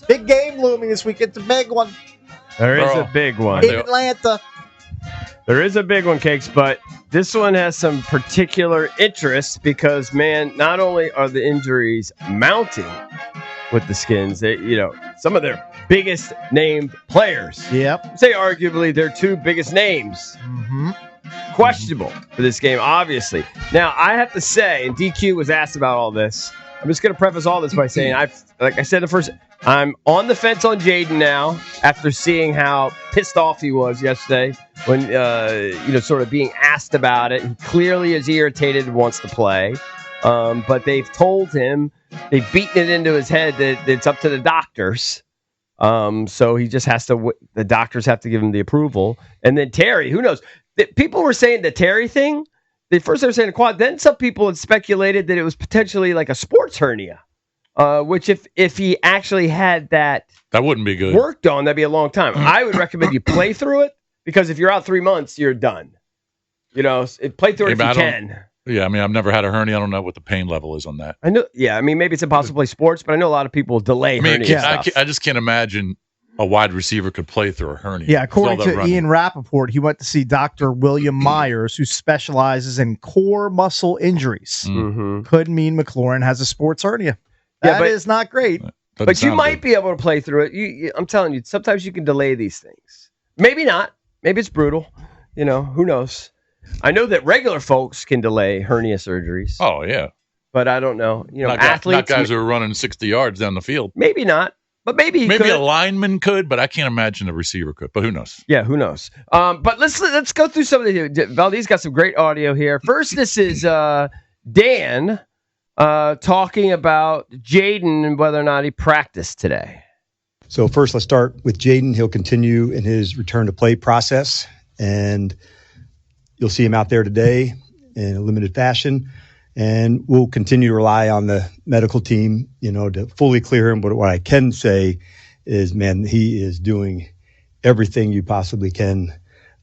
Big game looming this week. It's a big one There is a big one. in Atlanta. There is a big one, Cakes, but this one has some particular interest because, man, not only are the injuries mounting with the Skins, they, some of their biggest named players. Yep. Say arguably their two biggest names. Mm-hmm. Questionable for this game, obviously. Now, I have to say, and DQ was asked about all this, I'm just going to preface all this by saying, like I said the first, I'm on the fence on Jaden now after seeing how pissed off he was yesterday when, sort of being asked about it. He clearly is irritated and wants to play. But they've told him, they've beaten it into his head that it's up to the doctors. So he just has to, the doctors have to give him the approval. And then Terry, who knows? People were saying the Terry thing. First they were saying a quad. Then some people had speculated that it was potentially like a sports hernia. Which if he actually had that wouldn't be good. Worked on, that'd be a long time. I would recommend you play through it because if you're out 3 months, you're done. Play through it if you can. Yeah, I've never had a hernia. I don't know what the pain level is on that. I know. Yeah, maybe it's impossible to play sports, but I know a lot of people delay hernia stuff. I just can't imagine a wide receiver could play through a hernia. Yeah, according to Ian Rappaport, he went to see Dr. William Myers, who specializes in core muscle injuries. Mm-hmm. Could mean McLaurin has a sports hernia. That is not great. But you might be able to play through it. I'm telling you, sometimes you can delay these things. Maybe not. Maybe it's brutal. Who knows? I know that regular folks can delay hernia surgeries. Oh, yeah. But I don't know. Athletes. Not guys who are running 60 yards down the field. Maybe not. But maybe a lineman could, but I can't imagine a receiver could. But who knows? Yeah, who knows? But let's go through some of the. Valdez got some great audio here. First, this is Dan talking about Jaden and whether or not he practiced today. So first, let's start with Jaden. He'll continue in his return to play process, and you'll see him out there today in a limited fashion. And we'll continue to rely on the medical team, to fully clear him. But what I can say is, man, he is doing everything you possibly can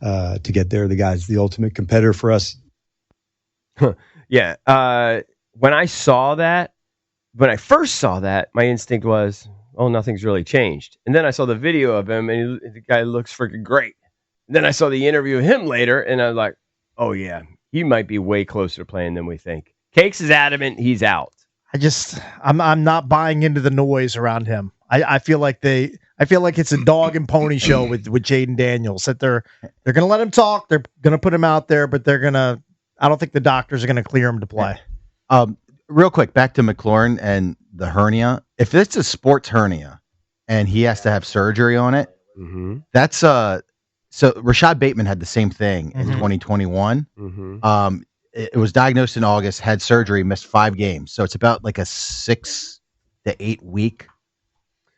to get there. The guy's the ultimate competitor for us. Yeah. When I first saw that, my instinct was, oh, nothing's really changed. And then I saw the video of him, and the guy looks freaking great. And then I saw the interview of him later, and I was like, oh, yeah, he might be way closer to playing than we think. Cakes is adamant he's out. I'm not buying into the noise around him. I feel like it's a dog and pony show with Jaden Daniels, that they're going to let him talk. They're going to put him out there, but I don't think the doctors are going to clear him to play. Real quick, back to McLaurin and the hernia. If it's a sports hernia and he has to have surgery on it, that's so Rashad Bateman had the same thing in 2021. It was diagnosed in August, had surgery, missed 5 games. So it's about like a 6 to 8 week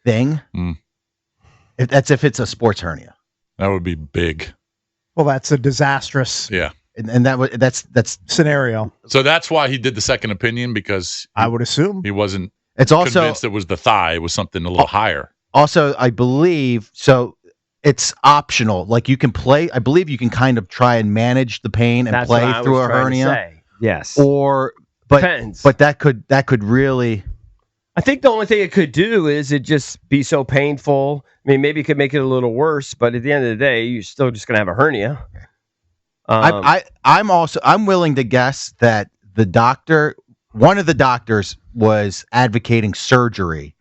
thing. If it's a sports hernia. That would be big. Well, that's a disastrous. Yeah. And that's scenario. So that's why he did the second opinion, because I would assume he wasn't convinced it was the thigh. It was something a little higher. Also, I believe so. It's optional. Like you can play. I believe you can kind of try and manage the pain and play through a hernia. Yes. Depends. But that could really. I think the only thing it could do is it just be so painful. Maybe it could make it a little worse, but at the end of the day, you're still just going to have a hernia. I'm willing to guess that one of the doctors was advocating surgery,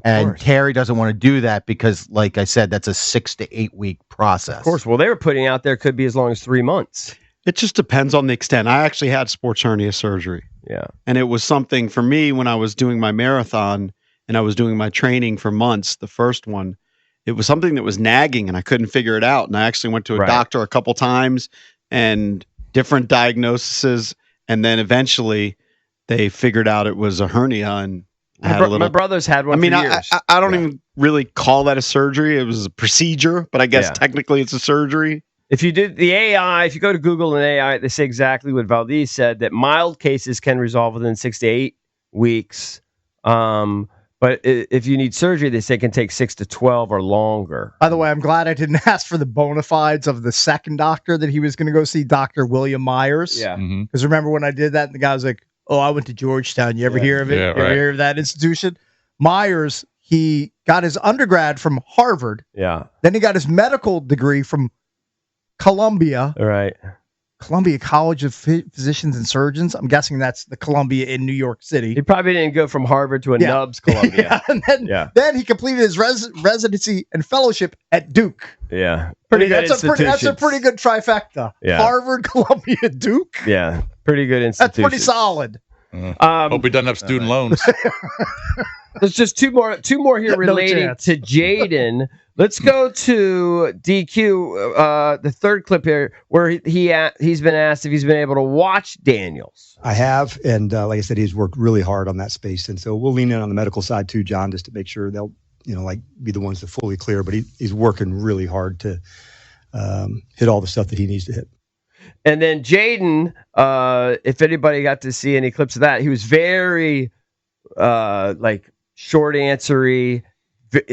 and Terry doesn't want to do that because, like I said, that's a 6 to 8 week process. Of course. Well, they were putting out there could be as long as 3 months. It just depends on the extent. I actually had sports hernia surgery. Yeah. And it was something for me when I was doing my marathon and I was doing my training for months, the first one. It was something that was nagging and I couldn't figure it out. And I actually went to a doctor a couple times and different diagnoses. And then eventually they figured out it was a hernia. And my brother's had one for years. I don't even really call that a surgery. It was a procedure, but I guess technically it's a surgery. If you did the AI, if you go to Google and AI, they say exactly what Valdez said, that mild cases can resolve within 6 to 8 weeks. But if you need surgery, they say it can take 6 to 12 or longer. By the way, I'm glad I didn't ask for the bona fides of the second doctor that he was going to go see, Dr. William Myers. Yeah. Because remember when I did that, and the guy was like, oh, I went to Georgetown. You ever hear of it? You ever hear of that institution? Myers, He got his undergrad from Harvard. Yeah. Then he got his medical degree from Columbia College of Physicians and Surgeons. I'm guessing that's the Columbia in New York City. He probably didn't go from Harvard to a Nubs Columbia. And then he completed his residency and fellowship at Duke. Yeah. That's a pretty good trifecta. Yeah. Harvard, Columbia, Duke. Yeah. Pretty good institution. That's pretty solid. Hope he doesn't have student loans. There's just two more here relating to Jaden. Let's go to DQ, the third clip here, where he's been asked if he's been able to watch Daniels. I have, and like I said, he's worked really hard on that space, and so we'll lean in on the medical side too, John, just to make sure they'll, be the ones to fully clear. But he's working really hard to hit all the stuff that he needs to hit. And then Jaden, if anybody got to see any clips of that, he was very short answery,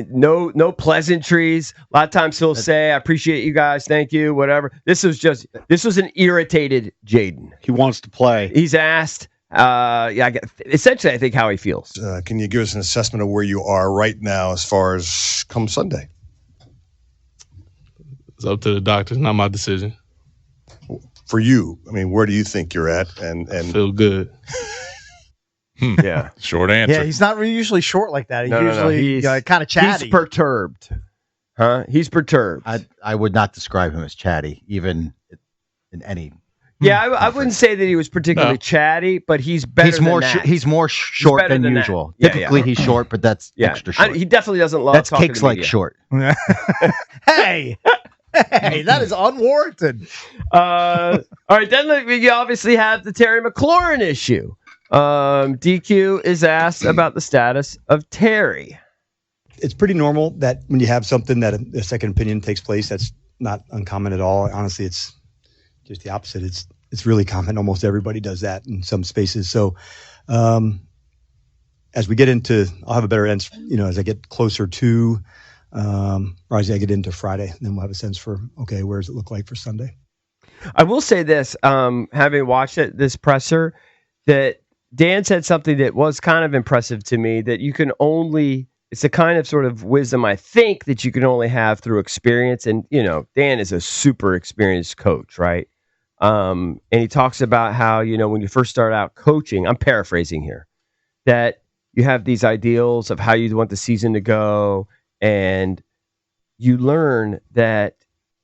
no pleasantries. A lot of times he'll say, "I appreciate you guys, thank you," whatever. This was an irritated Jaden. He wants to play. He's asked, essentially, I think how he feels. Can you give us an assessment of where you are right now as far as come Sunday? It's up to the doctors, not my decision. For you, I mean, where do you think you're at? And feel good. Yeah, short answer. Yeah, he's not really usually short like that. He's usually kind of chatty. He's perturbed. Huh? He's perturbed. I would not describe him as chatty, even in any. Yeah, I wouldn't say that he was particularly chatty, but he's better. He's more short than usual. Typically, he's short, but that's extra short. He definitely doesn't love. That's talking cakes to like media. short. Hey, that is unwarranted. All right, then we obviously have the Terry McLaurin issue. DQ is asked about the status of Terry. It's pretty normal that when you have something that a second opinion takes place, that's not uncommon at all. Honestly, it's just the opposite. It's really common. Almost everybody does that in some spaces. So as we get into, I'll have a better sense, as I get closer to, or as I get into Friday, then we'll have a sense for, okay, where does it look like for Sunday? I will say this, having watched this presser, that Dan said something that was kind of impressive to me, that you can only, it's a kind of sort of wisdom, I think, that you can only have through experience. And, Dan is a super experienced coach, right? And he talks about how, when you first start out coaching, I'm paraphrasing here, that you have these ideals of how you want the season to go, and you learn that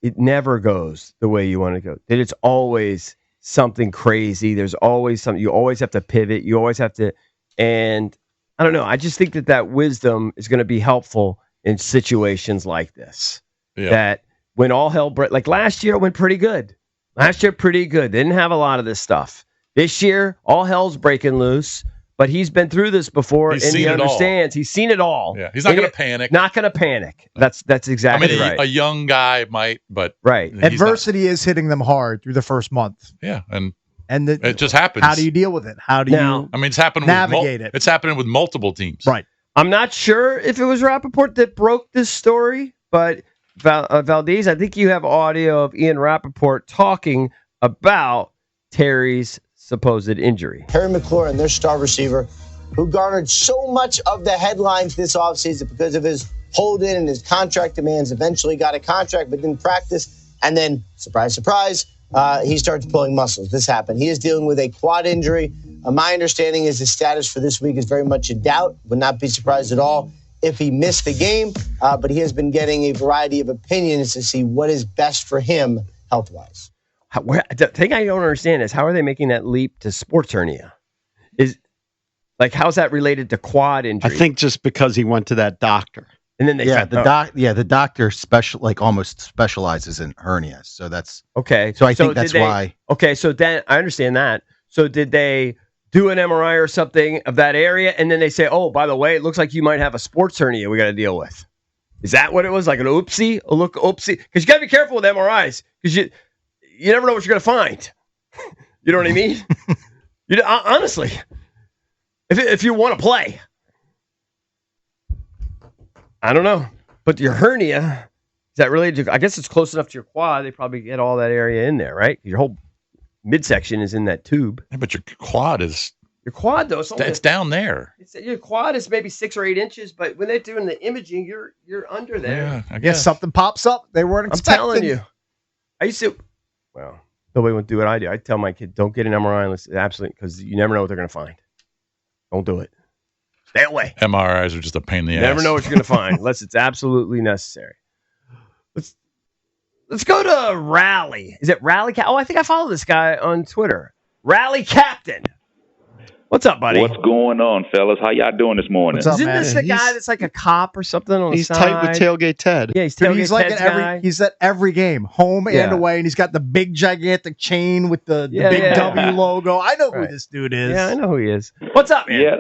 it never goes the way you want to go, that it's always something crazy. There's always something. You always have to pivot. You always have to. And I don't know. I just think that wisdom is going to be helpful in situations like this. Yeah. That when all hell breaks, like last year, it went pretty good. They didn't have a lot of this stuff. This year, all hell's breaking loose. But he's been through this before, and he understands. He's seen it all. Yeah, he's not going to panic. Not going to panic. That's exactly right. A young guy might, but right. Adversity is hitting them hard through the first month. Yeah, and it just happens. How do you deal with it? How do you? It's happening. Navigate it. It's happening with multiple teams. Right. I'm not sure if it was Rappaport that broke this story, but Valdez, I think you have audio of Ian Rappaport talking about Terry's supposed injury. Terry McLaurin, their star receiver, who garnered so much of the headlines this offseason because of his hold-in and his contract demands, eventually got a contract but didn't practice. And then, surprise, surprise, he starts pulling muscles. This happened. He is dealing with a quad injury. My understanding is his status for this week is very much in doubt. Would not be surprised at all if he missed the game. But he has been getting a variety of opinions to see what is best for him health-wise. The thing I don't understand is how are they making that leap to sports hernia? How's that related to quad injury? I think just because he went to that doctor. And then the doctor almost specializes in hernias. So that's okay. So I think that's why. Okay, so then I understand that. So did they do an MRI or something of that area, and then they say, "Oh, by the way, it looks like you might have a sports hernia we got to deal with." Is that what it was? Like an oopsie? A look oopsie? Because you got to be careful with MRIs because you never know what you're going to find. You know what I mean? Honestly, if you want to play, I don't know. But your hernia, is that really? I guess it's close enough to your quad. They probably get all that area in there, right? Your whole midsection is in that tube. Yeah, but your quad is Your quad, though, It's down there. Your quad is maybe 6 or 8 inches, but when they're doing the imaging, you're under there. Yeah, I Yeah, guess. something pops up. They weren't I'm expecting. telling you. I used to. Well, nobody would do what I do. I tell my kid, don't get an MRI unless absolutely, because you never know what they're going to find. Don't do it. Stay away. MRIs are just a pain in the ass. Never know what you're going to find unless it's absolutely necessary. Let's go to Rally. Is it Rally? Oh, I think I follow this guy on Twitter. Rally Captain. What's up, buddy? What's going on, fellas? How y'all doing this morning? What's up, Isn't man? this the guy that's like a cop or something on the He's side? tight with Tailgate Ted. Yeah, he's Dude, tailgate he's like Ted's at every guy. he's at every game, home Yeah. and away, and he's got the big gigantic chain with the Yeah, big yeah. W logo. I know who Right. this dude is. Yeah, I know who he is. What's up, man? Yeah,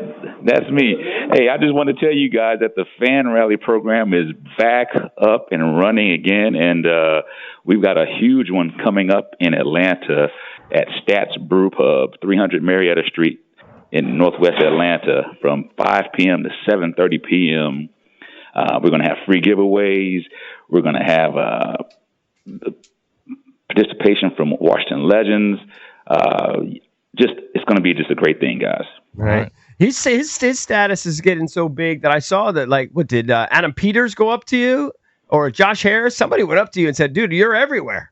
that's me. Hey, I just want to tell you guys that the fan rally program is back up and running again, and we've got a huge one coming up in Atlanta at Stats Brew Pub, 300 Marietta Street in Northwest Atlanta from 5 p.m. to 7:30 p.m. We're going to have free giveaways. We're going to have participation from Washington Legends. It's going to be just a great thing, guys. Right. His status is getting so big that I saw that, like, what did Adam Peters go up to you or Josh Harris? Somebody went up to you and said, dude, you're everywhere.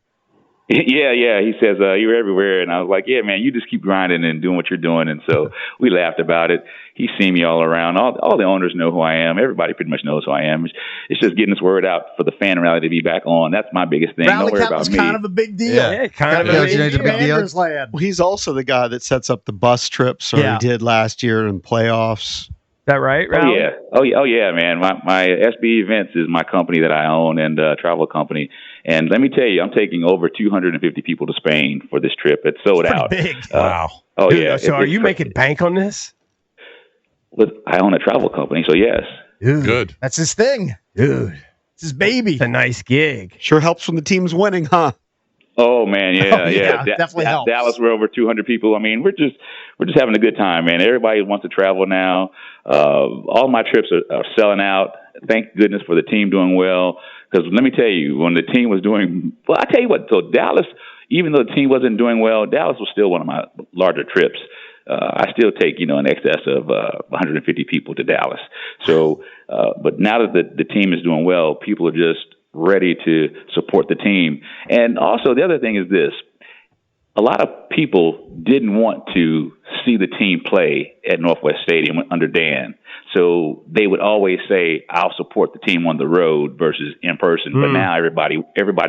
Yeah. He says, you're everywhere. And I was like, yeah, man, you just keep grinding and doing what you're doing. And so we laughed about it. He's seen me all around. All the owners know who I am. Everybody pretty much knows who I am. It's just getting this word out for the fan rally to be back on. That's my biggest thing. Rally Don't worry Cap about was me. kind of a big deal. Yeah, kind of Yeah, a you know, it's a big deal. Anders Land. Well, he's also the guy that sets up the bus trips, or Yeah. he did last year in playoffs. Is that right, Oh Rally? yeah, oh yeah, man. My SB Events is my company that I own and travel company. And let me tell you, I'm taking over 250 people to Spain for this trip. It's sold out. Big. Wow. Oh Dude, yeah. So are It's you making bank on this? Look, I own a travel company, so yes. Dude, Good. That's his thing. Dude. It's his baby. It's a nice gig. Sure helps when the team's winning, huh? Oh man, yeah, Oh, yeah, definitely helps. Dallas, we're over 200 people. I mean, we're just having a good time, man. Everybody wants to travel now. All my trips are selling out. Thank goodness for the team doing well. Because let me tell you, when the team was doing well, I tell you what. So Dallas, even though the team wasn't doing well, Dallas was still one of my larger trips. I still take in excess of 150 people to Dallas. So, but now that the team is doing well, people are just ready to support the team. And also the other thing is this. A lot of people didn't want to see the team play at Northwest Stadium under Dan. So they would always say, I'll support the team on the road versus in person. But now everybody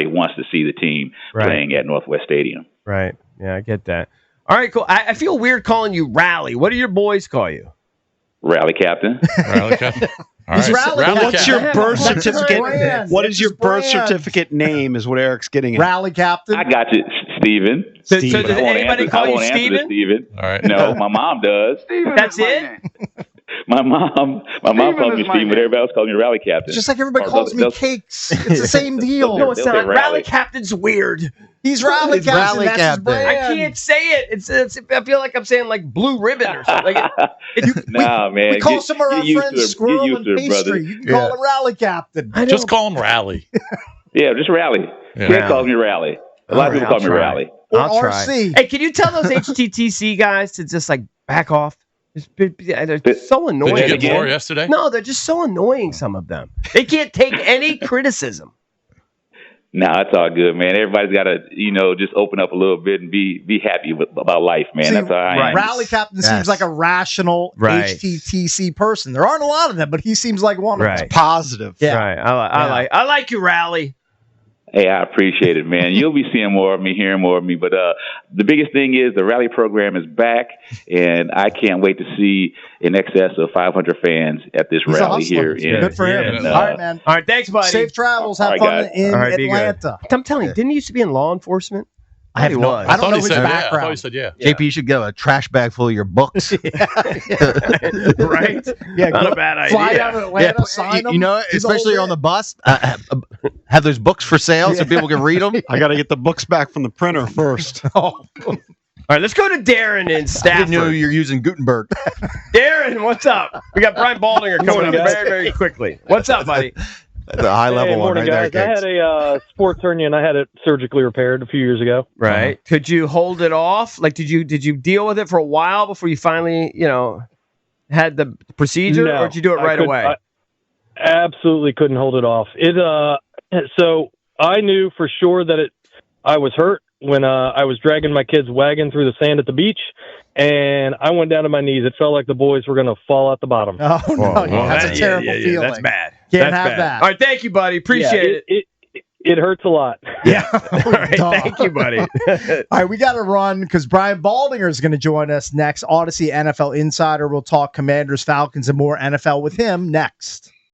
wants to see the team playing at Northwest Stadium. Right. Yeah, I get that. All right, cool. I feel weird calling you Rally. What do your boys call you? Rally Captain. Rally Captain. All He's Rally Captain. What's your birth That's his certificate? brand. What That's is your his birth brand. certificate name? Is what Eric's getting at. Rally Captain. I got you, Steven. So Steven. does I won't anybody answer- call I you won't answer to Steven? Steven. All right. No, my mom does. That's it? My mom calls me Steven, but everybody else calls me Rally Captain. Just like everybody Or calls me they'll- Cakes. It's the same deal. No, it's They'll not. say Rally Rally. Captain's weird. He's Rally It's Captain. Rally That's his Captain. brand. I can't say it. It's I feel like I'm saying like Blue Ribbon or something. Like Nah, man. We call Get- some of our get used friends to it. Get Squirrel used and to it, brother. Pastry. You can call him Rally Captain. I know. Just call him Rally. Yeah, just Rally. Yeah. Greg calls me Rally. A lot of people call me Rally. Or I'll try. RC. Hey, can you tell those HTTC guys to just like back off? They're so annoying. Did you get again? more yesterday? No, they're just so annoying. Some of them. They can't take any criticism. Nah, it's all good, man. Everybody's got to, just open up a little bit and be happy about life, man. See, That's how I am. Rally Captain Yes. seems like a rational Right. HTTC person. There aren't a lot of them, but he seems like one of them. Right. Positive. Yeah. Right. I like you, Rally. Hey, I appreciate it, man. You'll be seeing more of me, hearing more of me. But the biggest thing is the rally program is back, and I can't wait to see in excess of 500 fans at this He's a rally hustler. here. Good for him. And, All right, man. All right, thanks, buddy. Safe travels. All Have right, fun guys. in All right, be good. Atlanta. I'm telling you, didn't he used to be in law enforcement? I have no. was. I don't thought know he his said, background. Yeah, I thought he said, yeah. JP, you should get a trash bag full of your books. Right? Yeah, Not go a bad Fly idea. down to Atlanta, sign you them. know, do the whole especially on the bit. bus, have those books for sale so people can read them. I got to get the books back from the printer first. Oh. All right, let's go to Darren in I didn't Stafford. know you're using Gutenberg. Darren, what's up? We got Brian Baldinger coming up very, very quickly. What's up, buddy? The high level one morning, right there, guys. I had a sports hernia, and I had it surgically repaired a few years ago. Right. Could you hold it off? Like, did you deal with it for a while before you finally, had the procedure, No, or did you do it right away? I absolutely couldn't hold it off. So I knew for sure that I was hurt when I was dragging my kid's wagon through the sand at the beach, and I went down to my knees. It felt like the boys were going to fall out the bottom. Oh, no. That's a terrible feeling. That's bad. Can't That's have bad. that. All right. Thank you, buddy. Appreciate it. It hurts a lot. Yeah. All right. Thank you, buddy. All right, we got to run because Brian Baldinger is going to join us next. Odyssey NFL Insider. We'll talk Commanders, Falcons, and more NFL with him next.